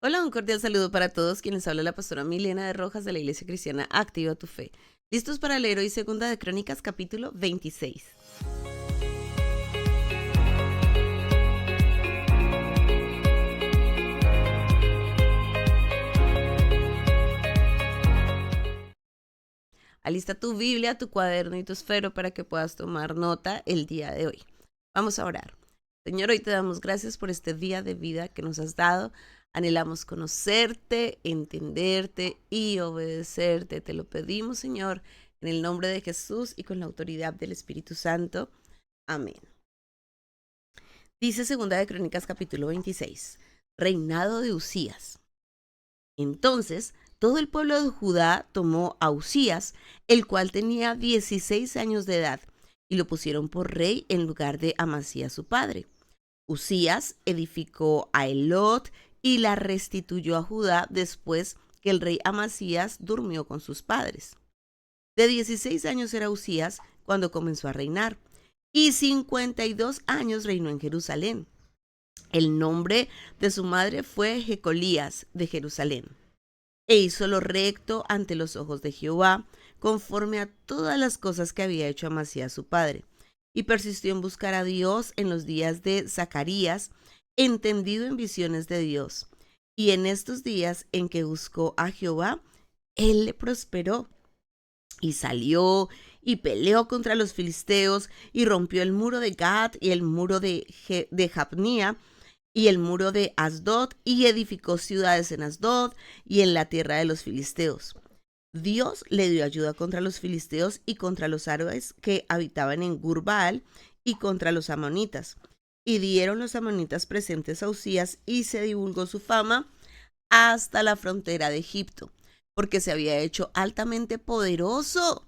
Hola, un cordial saludo para todos. Quienes habla la pastora Milena de Rojas de la Iglesia Cristiana Activa tu Fe. ¿Listos para leer hoy Segunda de Crónicas, capítulo 26? Alista tu Biblia, tu cuaderno y tu esfero para que puedas tomar nota el día de hoy. Vamos a orar. Señor, hoy te damos gracias por este día de vida que nos has dado. Anhelamos conocerte, entenderte y obedecerte. Te lo pedimos, Señor, en el nombre de Jesús y con la autoridad del Espíritu Santo. Amén. Dice Segunda de Crónicas capítulo 26, reinado de Usías. Entonces todo el pueblo de Judá tomó a Usías, el cual tenía 16 años de edad, y lo pusieron por rey en lugar de Amasías su padre. Usías edificó a Elot y la restituyó a Judá después que el rey Amasías durmió con sus padres. De 16 años era Usías cuando comenzó a reinar, y 52 años reinó en Jerusalén. El nombre de su madre fue Jecolías de Jerusalén. E hizo lo recto ante los ojos de Jehová, conforme a todas las cosas que había hecho Amasías su padre. Y persistió en buscar a Dios en los días de Zacarías, entendido en visiones de Dios. Y en estos días en que buscó a Jehová, él le prosperó. Y salió y peleó contra los filisteos y rompió el muro de Gad y el muro de Jabnía y el muro de Asdod y edificó ciudades en Asdod y en la tierra de los filisteos. Dios le dio ayuda contra los filisteos y contra los árabes que habitaban en Gurbaal y contra los amonitas. Y dieron los amonitas presentes a Usías y se divulgó su fama hasta la frontera de Egipto, porque se había hecho altamente poderoso.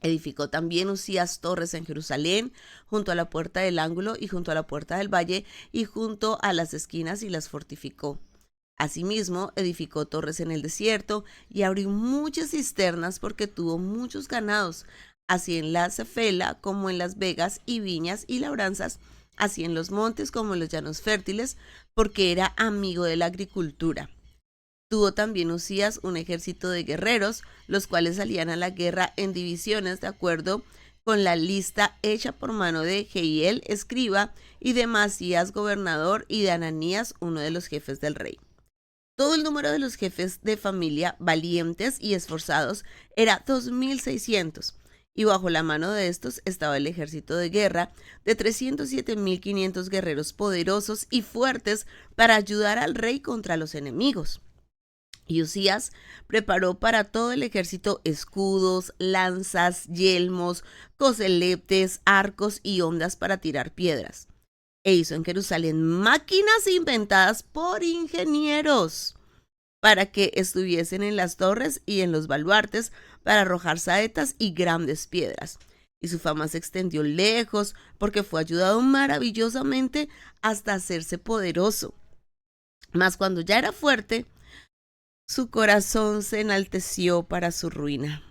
Edificó también Usías torres en Jerusalén, junto a la puerta del ángulo y junto a la puerta del valle y junto a las esquinas y las fortificó. Asimismo, edificó torres en el desierto y abrió muchas cisternas porque tuvo muchos ganados, así en la Cefela como en las vegas y viñas y labranzas, así en los montes como en los llanos fértiles, porque era amigo de la agricultura. Tuvo también Usías un ejército de guerreros, los cuales salían a la guerra en divisiones de acuerdo con la lista hecha por mano de Jehiel, escriba, y de Masías, gobernador, y de Ananías, uno de los jefes del rey. Todo el número de los jefes de familia, valientes y esforzados, era 2.600, y bajo la mano de estos estaba el ejército de guerra de 307.500 guerreros poderosos y fuertes para ayudar al rey contra los enemigos. Y Usías preparó para todo el ejército escudos, lanzas, yelmos, coseletes, arcos y hondas para tirar piedras. E hizo en Jerusalén máquinas inventadas por ingenieros para que estuviesen en las torres y en los baluartes para arrojar saetas y grandes piedras. Y su fama se extendió lejos porque fue ayudado maravillosamente hasta hacerse poderoso. Mas cuando ya era fuerte, su corazón se enalteció para su ruina,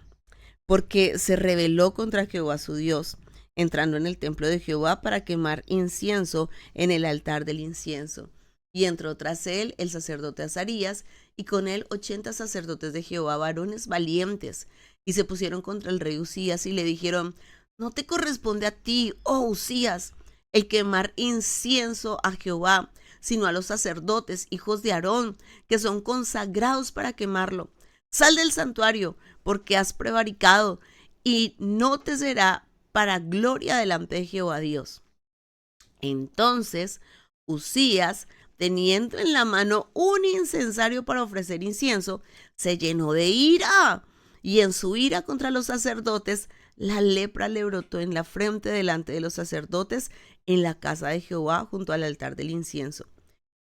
porque se rebeló contra Jehová su Dios, entrando en el templo de Jehová para quemar incienso en el altar del incienso. Y entró tras él el sacerdote Azarías, y con él 80 sacerdotes de Jehová, varones valientes, y se pusieron contra el rey Usías y le dijeron: no te corresponde a ti, oh Usías, el quemar incienso a Jehová, sino a los sacerdotes, hijos de Aarón, que son consagrados para quemarlo. Sal del santuario, porque has prevaricado, y no te será para gloria delante de Jehová Dios. Entonces Usías, teniendo en la mano un incensario para ofrecer incienso, se llenó de ira, y en su ira contra los sacerdotes, la lepra le brotó en la frente delante de los sacerdotes en la casa de Jehová junto al altar del incienso.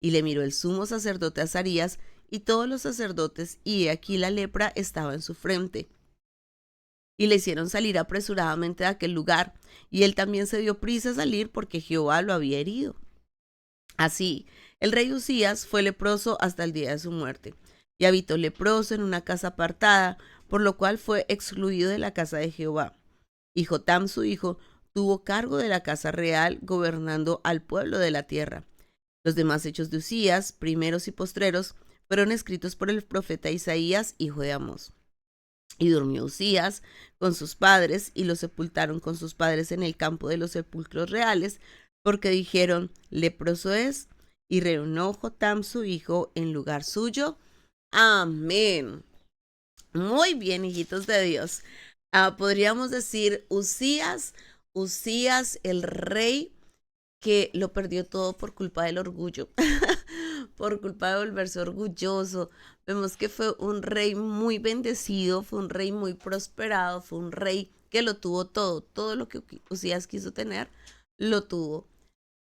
Y le miró el sumo sacerdote Azarías y todos los sacerdotes, y he aquí la lepra estaba en su frente. Y le hicieron salir apresuradamente de aquel lugar, y él también se dio prisa a salir porque Jehová lo había herido. Así, el rey Usías fue leproso hasta el día de su muerte, y habitó leproso en una casa apartada, por lo cual fue excluido de la casa de Jehová. Y Jotam su hijo tuvo cargo de la casa real, gobernando al pueblo de la tierra. Los demás hechos de Usías, primeros y postreros, fueron escritos por el profeta Isaías, hijo de Amós. Y durmió Usías con sus padres y lo sepultaron con sus padres en el campo de los sepulcros reales, porque dijeron, leproso es, y reinó Jotam su hijo en lugar suyo. Amén. Muy bien, hijitos de Dios. Podríamos decir Usías el rey que lo perdió todo por culpa del orgullo, por culpa de volverse orgulloso. Vemos que fue un rey muy bendecido, fue un rey muy prosperado, fue un rey que lo tuvo todo lo que Usías quiso tener, lo tuvo.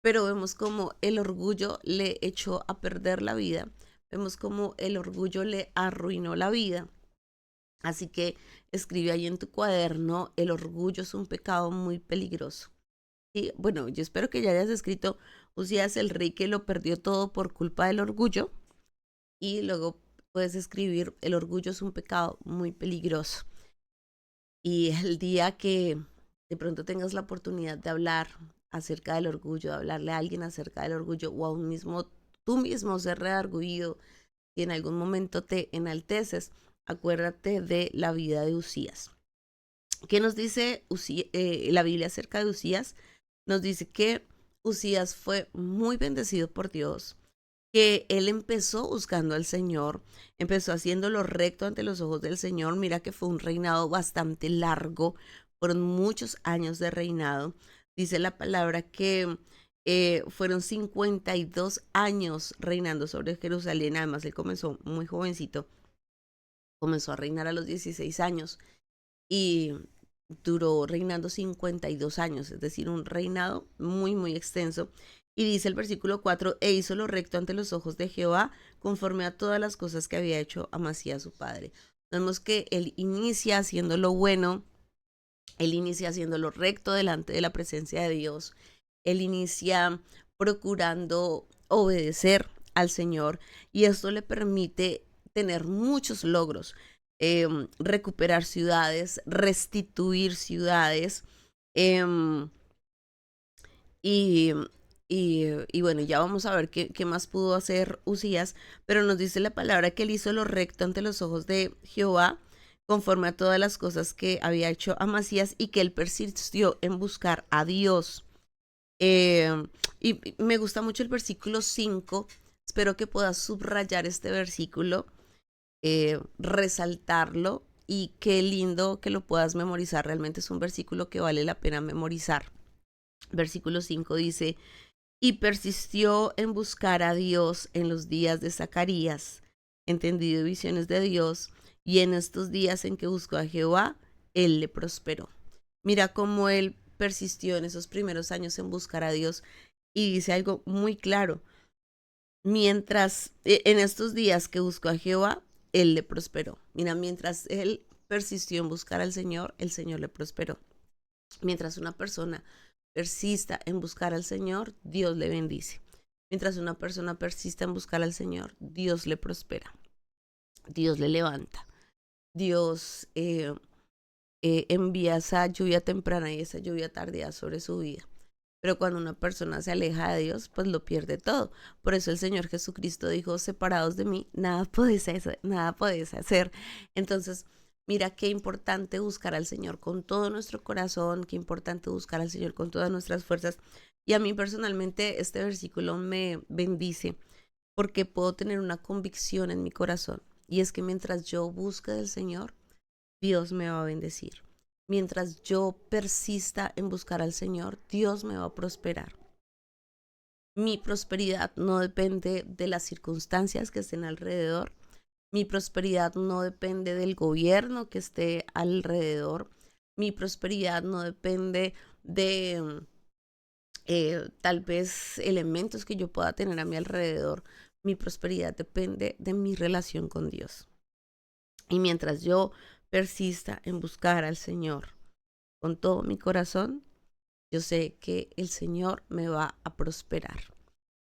Pero vemos como el orgullo le echó a perder la vida, vemos como el orgullo le arruinó la vida. Así que escribe ahí en tu cuaderno, el orgullo es un pecado muy peligroso. Y bueno, yo espero que ya hayas escrito Usías el rey que lo perdió todo por culpa del orgullo. Y luego puedes escribir el orgullo es un pecado muy peligroso. Y el día que de pronto tengas la oportunidad de hablar acerca del orgullo, de hablarle a alguien acerca del orgullo o a un mismo, tú mismo ser redarguido y en algún momento te enalteces, acuérdate de la vida de Usías. ¿Qué nos dice la Biblia acerca de Usías? Nos dice que Usías fue muy bendecido por Dios, que él empezó buscando al Señor, empezó haciendo lo recto ante los ojos del Señor. Mira que fue un reinado bastante largo, fueron muchos años de reinado. Dice la palabra que fueron 52 años reinando sobre Jerusalén. Además, él comenzó muy jovencito, comenzó a reinar a los 16 años y duró reinando 52 años, es decir, un reinado muy extenso. Y dice el versículo 4, e hizo lo recto ante los ojos de Jehová, conforme a todas las cosas que había hecho Amasías su padre. Vemos que él inicia haciendo lo bueno, él inicia haciendo lo recto delante de la presencia de Dios, él inicia procurando obedecer al Señor y esto le permite tener muchos logros, recuperar ciudades, restituir ciudades, eh, y, y bueno, ya vamos a ver qué más pudo hacer Usías, pero nos dice la palabra que él hizo lo recto ante los ojos de Jehová, conforme a todas las cosas que había hecho Amasías y que él persistió en buscar a Dios. Y me gusta mucho el versículo 5, espero que puedas subrayar este versículo, resaltarlo y qué lindo que lo puedas memorizar, realmente es un versículo que vale la pena memorizar. Versículo 5 dice, y persistió en buscar a Dios en los días de Zacarías, entendido visiones de Dios, y en estos días en que buscó a Jehová, él le prosperó. Mira cómo él persistió en esos primeros años en buscar a Dios y dice algo muy claro. Mientras en estos días que buscó a Jehová, él le prosperó. Mira, mientras él persistió en buscar al Señor, el Señor le prosperó. Mientras una persona persista en buscar al Señor, Dios le bendice. Mientras una persona persista en buscar al Señor, Dios le prospera, Dios le levanta, Dios envía esa lluvia temprana y esa lluvia tardía sobre su vida. Pero cuando una persona se aleja de Dios, pues lo pierde todo. Por eso el Señor Jesucristo dijo, separados de mí, nada podéis hacer, nada podéis hacer. Entonces, mira qué importante buscar al Señor con todo nuestro corazón, qué importante buscar al Señor con todas nuestras fuerzas. Y a mí personalmente este versículo me bendice porque puedo tener una convicción en mi corazón. Y es que mientras yo busque del Señor, Dios me va a bendecir. Mientras yo persista en buscar al Señor, Dios me va a prosperar. Mi prosperidad no depende de las circunstancias que estén alrededor. Mi prosperidad no depende del gobierno que esté alrededor. Mi prosperidad no depende de tal vez elementos que yo pueda tener a mi alrededor. Mi prosperidad depende de mi relación con Dios. Y mientras yo persista en buscar al Señor con todo mi corazón, yo sé que el Señor me va a prosperar.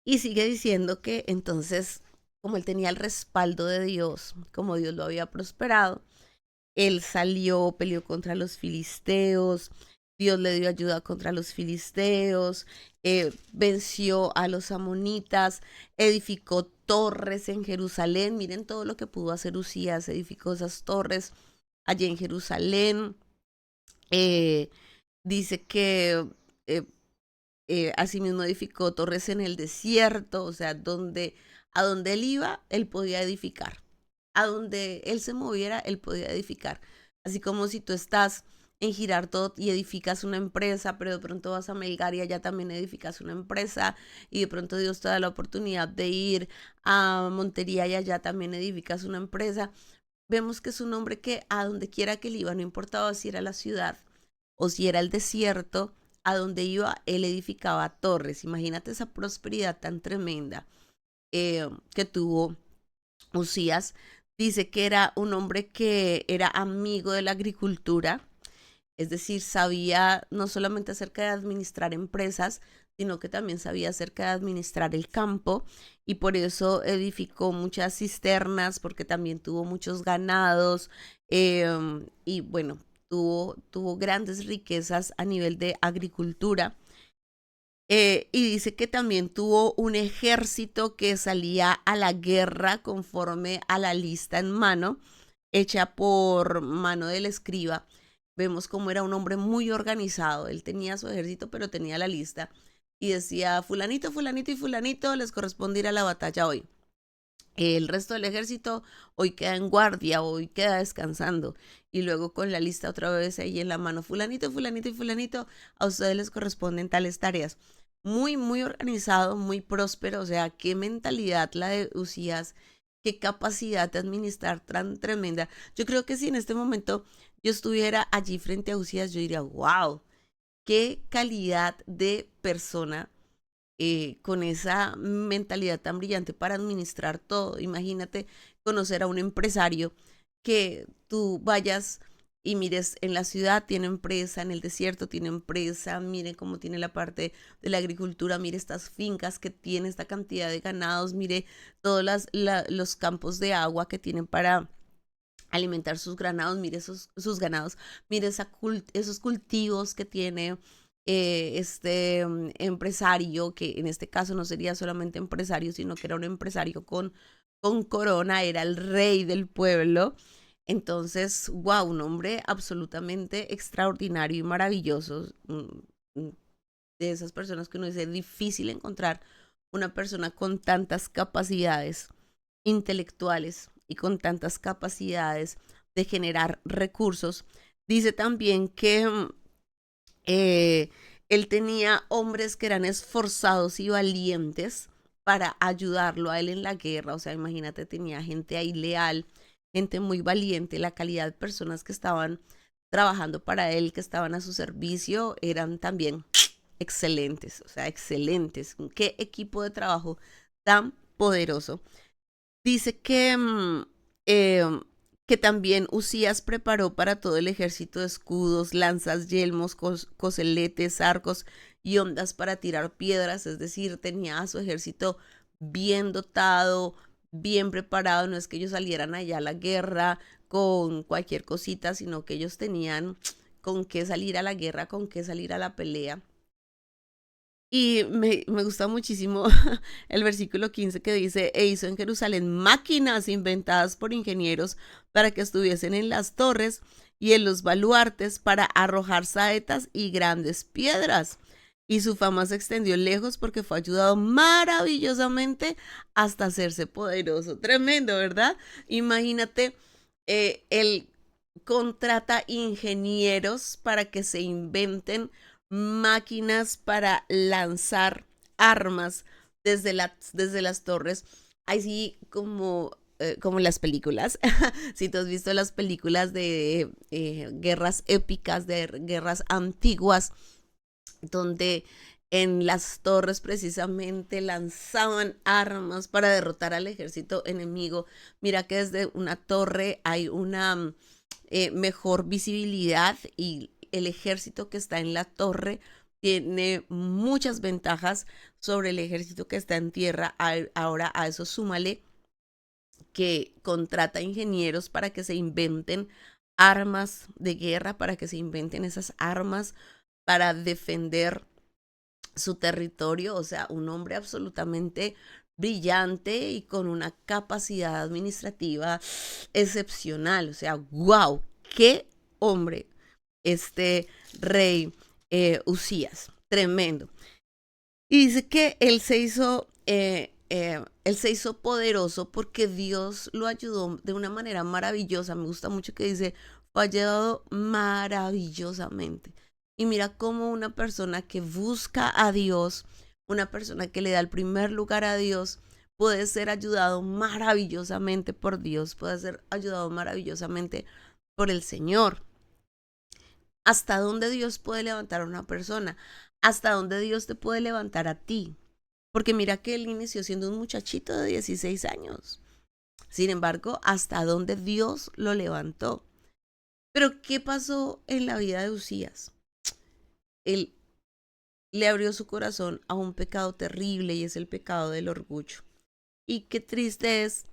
Y sigue diciendo que entonces, como él tenía el respaldo de Dios, como Dios lo había prosperado, él salió, peleó contra los filisteos, Dios le dio ayuda contra los filisteos, venció a los amonitas, edificó torres en Jerusalén. Miren todo lo que pudo hacer Usías, edificó esas torres allí en Jerusalén. Eh, Dice que eh, asimismo edificó torres en el desierto, o sea, a donde él iba, él podía edificar. A donde él se moviera, él podía edificar. Así como si tú estás en Girardot y edificas una empresa, pero de pronto vas a Melgar y allá también edificas una empresa, y de pronto Dios te da la oportunidad de ir a Montería y allá también edificas una empresa. Vemos que es un hombre que a donde quiera que él iba, no importaba si era la ciudad o si era el desierto, a donde iba, él edificaba torres. Imagínate esa prosperidad tan tremenda que tuvo Usías. Dice que era un hombre que era amigo de la agricultura, es decir, sabía no solamente acerca de administrar empresas, sino que también sabía acerca de administrar el campo, y por eso edificó muchas cisternas, porque también tuvo muchos ganados, y bueno, tuvo grandes riquezas a nivel de agricultura. Y dice que también tuvo un ejército que salía a la guerra conforme a la lista en mano, hecha por mano del escriba. Vemos cómo era un hombre muy organizado. Él tenía su ejército, pero tenía la lista. Y decía, fulanito, fulanito y fulanito les corresponde ir a la batalla hoy. El resto del ejército hoy queda en guardia, hoy queda descansando. Y luego con la lista otra vez ahí en la mano, fulanito, fulanito y fulanito, a ustedes les corresponden tales tareas. Muy, muy organizado, muy próspero. O sea, qué mentalidad la de Usías, qué capacidad de administrar tan tremenda. Yo creo que si en este momento yo estuviera allí frente a Usías, yo diría, wow, qué calidad de persona, con esa mentalidad tan brillante para administrar todo. Imagínate conocer a un empresario que tú vayas y mires en la ciudad tiene empresa, en el desierto tiene empresa, mire cómo tiene la parte de la agricultura, mire estas fincas que tiene, esta cantidad de ganados, mire todos los campos de agua que tienen para alimentar sus granados, mire sus ganados, mire esos cultivos que tiene este empresario, que en este caso no sería solamente empresario, sino que era un empresario con corona, era el rey del pueblo. Entonces, wow, un hombre absolutamente extraordinario y maravilloso. De esas personas que uno dice, es difícil encontrar una persona con tantas capacidades intelectuales y con tantas capacidades de generar recursos. Dice también que eh, él tenía hombres que eran esforzados y valientes para ayudarlo a él en la guerra. O sea, imagínate, tenía gente ahí leal, gente muy valiente. La calidad de personas que estaban trabajando para él, que estaban a su servicio, eran también excelentes, o sea, excelentes. Qué equipo de trabajo tan poderoso. Dice eh, que también Usías preparó para todo el ejército escudos, lanzas, yelmos, coseletes, arcos y ondas para tirar piedras, es decir, tenía a su ejército bien dotado, bien preparado. No es que ellos salieran allá a la guerra con cualquier cosita, sino que ellos tenían con qué salir a la guerra, con qué salir a la pelea. Y me gusta muchísimo el versículo 15 que dice, e hizo en Jerusalén máquinas inventadas por ingenieros para que estuviesen en las torres y en los baluartes para arrojar saetas y grandes piedras. Y su fama se extendió lejos porque fue ayudado maravillosamente hasta hacerse poderoso. Tremendo, ¿verdad? Imagínate, él contrata ingenieros para que se inventen máquinas para lanzar armas desde las torres. Así como las películas. Si tú has visto las películas de guerras épicas, de guerras antiguas, donde en las torres precisamente lanzaban armas para derrotar al ejército enemigo. Mira que desde una torre hay una mejor visibilidad, y el ejército que está en la torre tiene muchas ventajas sobre el ejército que está en tierra. Ahora a eso súmale que contrata ingenieros para que se inventen armas de guerra, para que se inventen esas armas para defender su territorio, o sea, un hombre absolutamente brillante y con una capacidad administrativa excepcional, o sea, wow, qué hombre este rey Usías, tremendo. Y dice que él se hizo poderoso porque Dios lo ayudó de una manera maravillosa. Me gusta mucho que dice, fue ayudado maravillosamente. Y mira cómo una persona que busca a Dios, una persona que le da el primer lugar a Dios, puede ser ayudado maravillosamente por Dios, puede ser ayudado maravillosamente por el Señor. ¿Hasta dónde Dios puede levantar a una persona? ¿Hasta dónde Dios te puede levantar a ti? Porque mira que él inició siendo un muchachito de 16 años. Sin embargo, ¿hasta dónde Dios lo levantó? Pero ¿qué pasó en la vida de Usías? Él le abrió su corazón a un pecado terrible y es el pecado del orgullo. Y qué triste es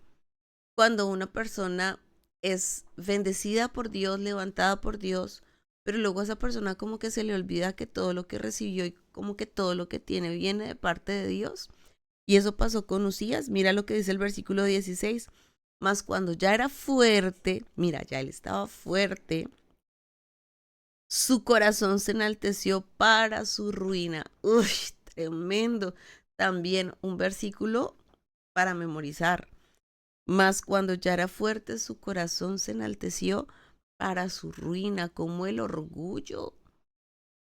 cuando una persona es bendecida por Dios, levantada por Dios, pero luego a esa persona como que se le olvida que todo lo que recibió y como que todo lo que tiene viene de parte de Dios. Y eso pasó con Usías. Mira lo que dice el versículo 16. Mas cuando ya era fuerte, mira, ya él estaba fuerte, su corazón se enalteció para su ruina. Uy, tremendo. También un versículo para memorizar. Mas cuando ya era fuerte, su corazón se enalteció para su ruina, como el orgullo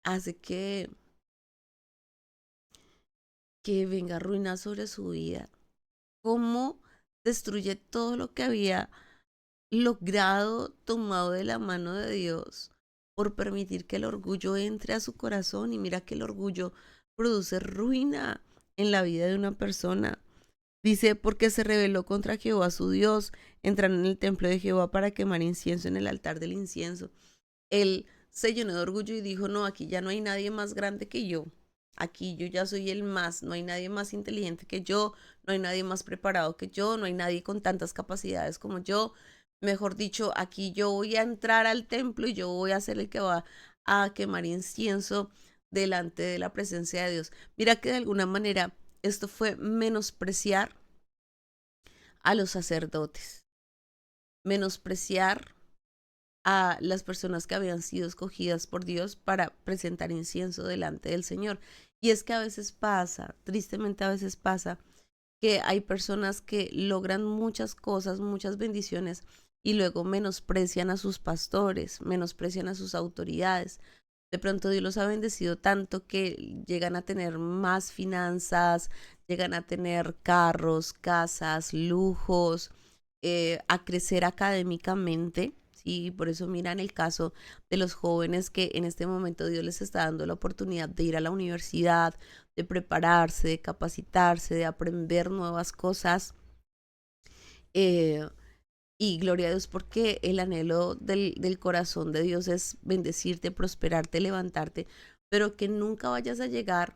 hace que venga ruina sobre su vida. Cómo destruye todo lo que había logrado tomado de la mano de Dios por permitir que el orgullo entre a su corazón. Y mira que el orgullo produce ruina en la vida de una persona. Dice, porque se rebeló contra Jehová su Dios, entraron en el templo de Jehová para quemar incienso en el altar del incienso. Él se llenó de orgullo y dijo, no, aquí ya no hay nadie más grande que yo. Aquí yo ya soy el más, no hay nadie más inteligente que yo, no hay nadie más preparado que yo, no hay nadie con tantas capacidades como yo. Mejor dicho, aquí yo voy a entrar al templo y yo voy a ser el que va a quemar incienso delante de la presencia de Dios. Mira que de alguna manera esto fue menospreciar a los sacerdotes, menospreciar a las personas que habían sido escogidas por Dios para presentar incienso delante del Señor. Y es que a veces pasa, tristemente a veces pasa, que hay personas que logran muchas cosas, muchas bendiciones, y luego menosprecian a sus pastores, menosprecian a sus autoridades. De pronto Dios los ha bendecido tanto que llegan a tener más finanzas, llegan a tener carros, casas, lujos, a crecer académicamente. Sí, por eso miran el caso de los jóvenes que en este momento Dios les está dando la oportunidad de ir a la universidad, de prepararse, de capacitarse, de aprender nuevas cosas. Eh, y gloria a Dios porque el anhelo del corazón de Dios es bendecirte, prosperarte, levantarte, pero que nunca vayas a llegar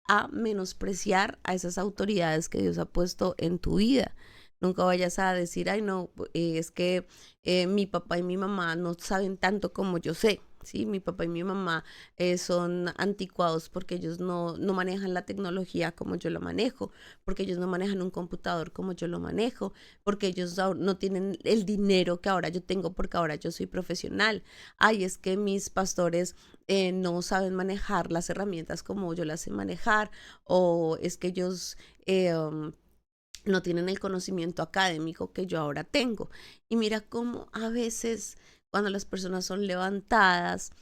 a menospreciar a esas autoridades que Dios ha puesto en tu vida. Nunca vayas a decir, ay no, es que mi papá y mi mamá no saben tanto como yo sé. Sí, mi papá y mi mamá son anticuados porque ellos no manejan la tecnología como yo lo manejo, porque ellos no manejan un computador como yo lo manejo, porque ellos no tienen el dinero que ahora yo tengo porque ahora yo soy profesional. Ay, es que mis pastores no saben manejar las herramientas como yo las sé manejar, o es que ellos no tienen el conocimiento académico que yo ahora tengo. Y mira cómo a veces cuando las personas son levantadas,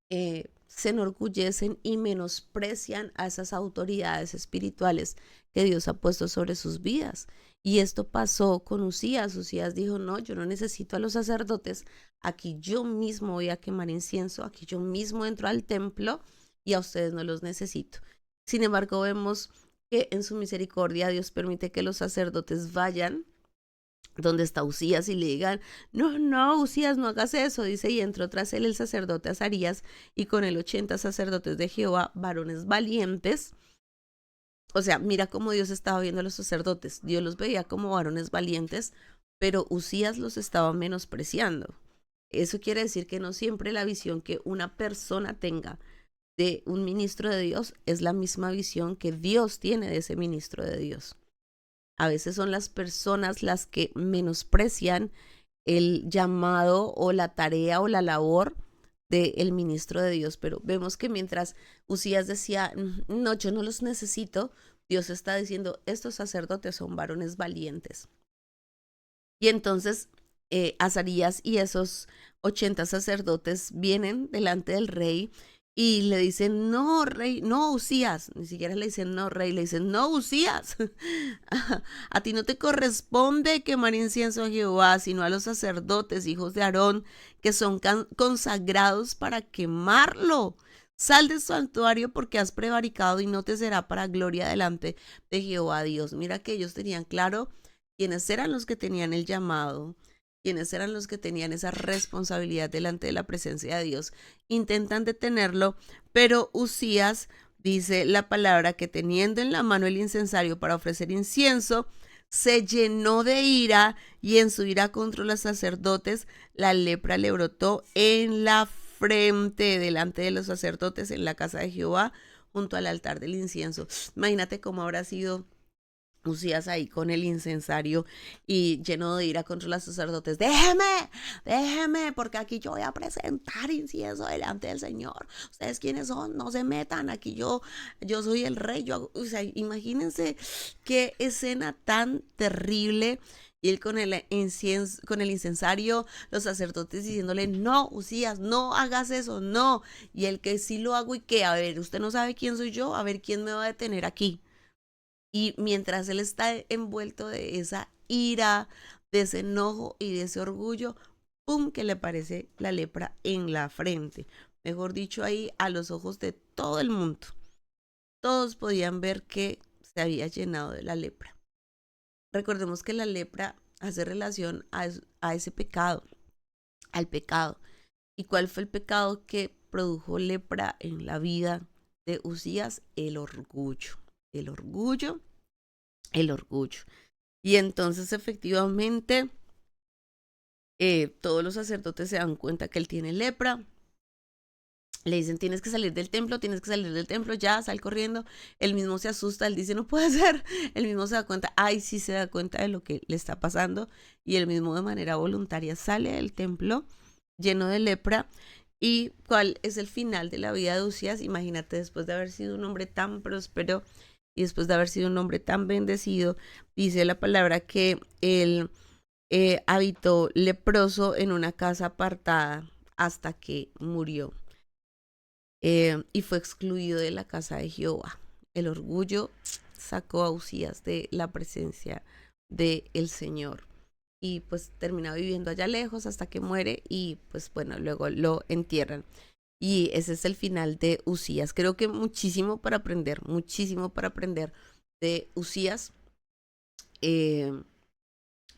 se enorgullecen y menosprecian a esas autoridades espirituales que Dios ha puesto sobre sus vidas. Y esto pasó con Usías. Usías dijo, no, yo no necesito a los sacerdotes, aquí yo mismo voy a quemar incienso, aquí yo mismo entro al templo y a ustedes no los necesito. Sin embargo, vemos que en su misericordia Dios permite que los sacerdotes vayan donde está Usías y le digan, no, no, Usías, no hagas eso, dice, y entró tras él el sacerdote Azarías y con él 80 sacerdotes de Jehová, varones valientes. O sea, mira cómo Dios estaba viendo a los sacerdotes, Dios los veía como varones valientes, pero Usías los estaba menospreciando. Eso quiere decir que no siempre la visión que una persona tenga de un ministro de Dios es la misma visión que Dios tiene de ese ministro de Dios. A veces son las personas las que menosprecian el llamado o la tarea o la labor del ministro de Dios, pero vemos que mientras Usías decía, no, yo no los necesito, Dios está diciendo, estos sacerdotes son varones valientes. Y entonces Azarías y esos 80 sacerdotes vienen delante del rey y le dicen, no, rey, no, Usías. Ni siquiera le dicen, no, rey, le dicen, no, Usías. A ti no te corresponde quemar incienso a Jehová, sino a los sacerdotes, hijos de Aarón, que son consagrados para quemarlo. Sal del santuario porque has prevaricado y no te será para gloria delante de Jehová Dios. Mira que ellos tenían claro quiénes eran los que tenían el llamado, quiénes eran los que tenían esa responsabilidad delante de la presencia de Dios. Intentan detenerlo, pero Usías dice la palabra que teniendo en la mano el incensario para ofrecer incienso, se llenó de ira y en su ira contra los sacerdotes la lepra le brotó en la frente delante de los sacerdotes en la casa de Jehová junto al altar del incienso. Imagínate cómo habrá sido Usías ahí con el incensario y lleno de ira contra los sacerdotes. Déjeme, porque aquí yo voy a presentar incienso delante del Señor. ¿Ustedes quiénes son? No se metan, aquí yo soy el rey. O sea, imagínense qué escena tan terrible. Y él con el incensario, los sacerdotes diciéndole, no, Usías, no hagas eso, no. Y el que sí lo hago y qué, a ver, usted no sabe quién soy yo, a ver quién me va a detener aquí. Y mientras él está envuelto de esa ira, de ese enojo y de ese orgullo, ¡pum!, que le aparece la lepra en la frente. Mejor dicho, ahí a los ojos de todo el mundo. Todos podían ver que se había llenado de la lepra. Recordemos que la lepra hace relación a ese pecado, al pecado. ¿Y cuál fue el pecado que produjo lepra en la vida de Usías? El orgullo. El orgullo. Y entonces efectivamente todos los sacerdotes se dan cuenta que él tiene lepra. Le dicen, tienes que salir del templo, ya, sal corriendo. Él mismo se asusta, él dice, no puede ser. Él mismo se da cuenta, sí se da cuenta de lo que le está pasando. Y él mismo de manera voluntaria sale del templo lleno de lepra. ¿Y cuál es el final de la vida de Usías? Imagínate, después de haber sido un hombre tan próspero y después de haber sido un hombre tan bendecido, dice la palabra que él habitó leproso en una casa apartada hasta que murió. Y fue excluido de la casa de Jehová. El orgullo sacó a Usías de la presencia del Señor. Y pues termina viviendo allá lejos hasta que muere y pues bueno, luego lo entierran. Y ese es el final de Usías. Creo que muchísimo para aprender de Usías.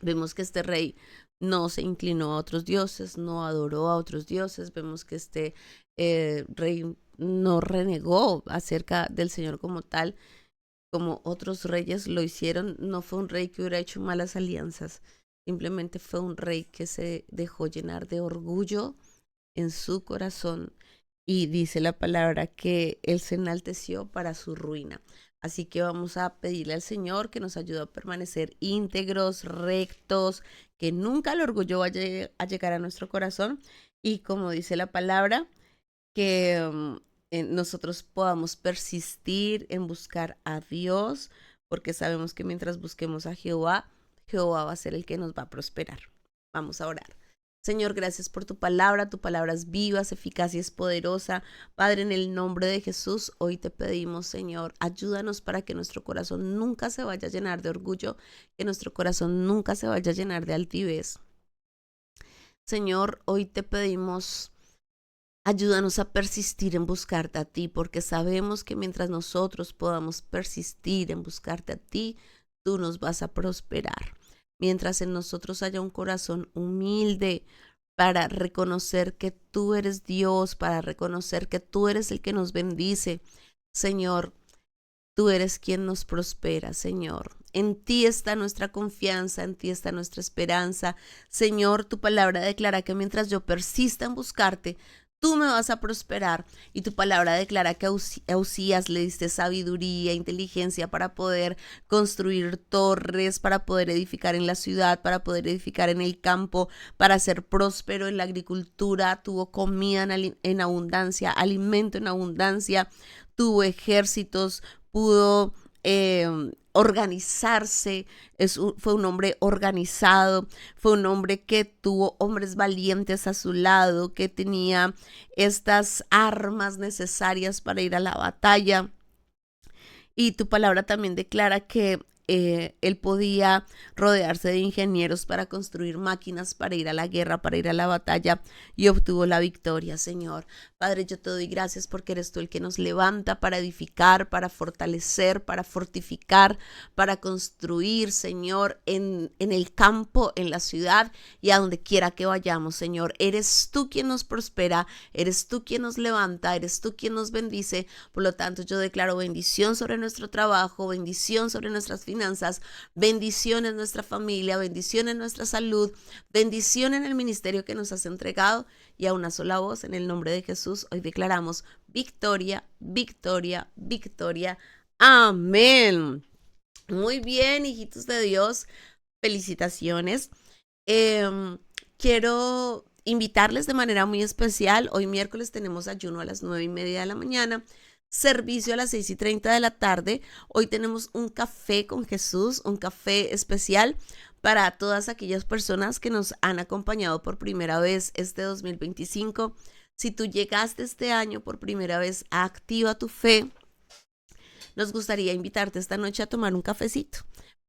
Vemos que este rey no se inclinó a otros dioses, no adoró a otros dioses. Vemos que este rey no renegó acerca del Señor como tal, como otros reyes lo hicieron. No fue un rey que hubiera hecho malas alianzas. Simplemente fue un rey que se dejó llenar de orgullo en su corazón y dice la palabra que él se enalteció para su ruina. Así que vamos a pedirle al Señor que nos ayude a permanecer íntegros, rectos, que nunca el orgullo vaya a llegar a nuestro corazón y como dice la palabra, que nosotros podamos persistir en buscar a Dios, porque sabemos que mientras busquemos a Jehová, Jehová va a ser el que nos va a prosperar. Vamos a orar. Señor, gracias por tu palabra es viva, es eficaz y es poderosa. Padre, en el nombre de Jesús, hoy te pedimos, Señor, ayúdanos para que nuestro corazón nunca se vaya a llenar de orgullo, que nuestro corazón nunca se vaya a llenar de altivez. Señor, hoy te pedimos, ayúdanos a persistir en buscarte a ti, porque sabemos que mientras nosotros podamos persistir en buscarte a ti, tú nos vas a prosperar. Mientras en nosotros haya un corazón humilde para reconocer que tú eres Dios, para reconocer que tú eres el que nos bendice, Señor, tú eres quien nos prospera, Señor. En ti está nuestra confianza, en ti está nuestra esperanza. Señor, tu palabra declara que mientras yo persista en buscarte, tú me vas a prosperar. Y tu palabra declara que a Usías le diste sabiduría, inteligencia para poder construir torres, para poder edificar en la ciudad, para poder edificar en el campo, para ser próspero en la agricultura. Tuvo comida en abundancia, alimento en abundancia, tuvo ejércitos, pudo organizarse, fue un hombre organizado, fue un hombre que tuvo hombres valientes a su lado, que tenía estas armas necesarias para ir a la batalla. Y tu palabra también declara que él podía rodearse de ingenieros para construir máquinas, para ir a la guerra, para ir a la batalla, y obtuvo la victoria, Señor. Padre, yo te doy gracias porque eres tú el que nos levanta para edificar, para fortalecer, para fortificar, para construir, Señor, en el campo, en la ciudad y a donde quiera que vayamos, Señor. Eres tú quien nos prospera, eres tú quien nos levanta, eres tú quien nos bendice. Por lo tanto, yo declaro bendición sobre nuestro trabajo, bendición sobre nuestras finanzas, bendición en nuestra familia, bendición en nuestra salud, bendición en el ministerio que nos has entregado, y a una sola voz, en el nombre de Jesús, hoy declaramos victoria, victoria, victoria. Amén. Muy bien, hijitos de Dios, felicitaciones. Quiero invitarles de manera muy especial. Hoy miércoles tenemos ayuno a las 9:30 de la mañana, servicio a las 6:30 de la tarde. Hoy tenemos un café con Jesús, un café especial para todas aquellas personas que nos han acompañado por primera vez este 2025. Si tú llegaste este año por primera vez a Activa tu Fe, nos gustaría invitarte esta noche a tomar un cafecito.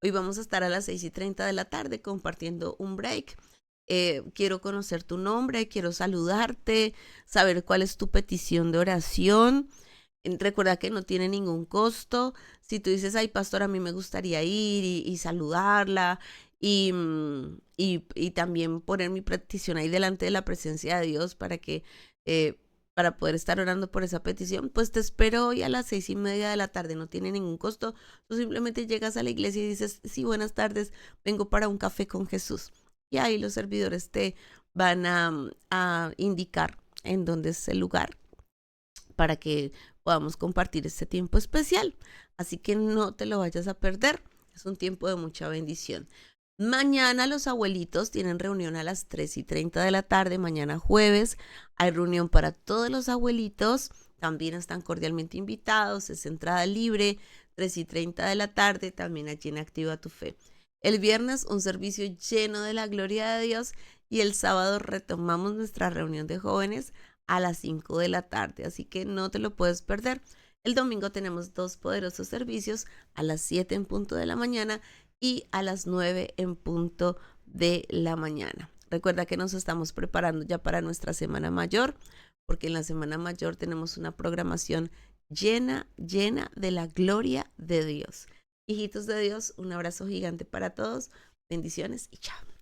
Hoy vamos a estar a las 6:30 de la tarde compartiendo un break. Quiero conocer tu nombre, quiero saludarte, saber cuál es tu petición de oración. Recuerda que no tiene ningún costo. Si tú dices, ay, pastor, a mí me gustaría ir y saludarla y también poner mi petición ahí delante de la presencia de Dios para poder estar orando por esa petición, pues te espero hoy a las 6:30 de la tarde. No tiene ningún costo. Tú simplemente llegas a la iglesia y dices, sí, buenas tardes, vengo para un café con Jesús. Y ahí los servidores te van a indicar en dónde es el lugar para que podamos compartir este tiempo especial. Así que no te lo vayas a perder. Es un tiempo de mucha bendición. Mañana los abuelitos tienen reunión a las 3:30 de la tarde. Mañana jueves hay reunión para todos los abuelitos. También están cordialmente invitados. Es entrada libre. 3:30 de la tarde. También allí en Activa tu Fe. El viernes un servicio lleno de la gloria de Dios. Y el sábado retomamos nuestra reunión de jóvenes a las 5 de la tarde. Así que no te lo puedes perder. El domingo tenemos 2 poderosos servicios a las 7 en punto de la mañana y a las 9 en punto de la mañana. Recuerda que nos estamos preparando ya para nuestra Semana Mayor, porque en la Semana Mayor tenemos una programación llena de la gloria de Dios. Hijitos de Dios, un abrazo gigante para todos. Bendiciones y chao.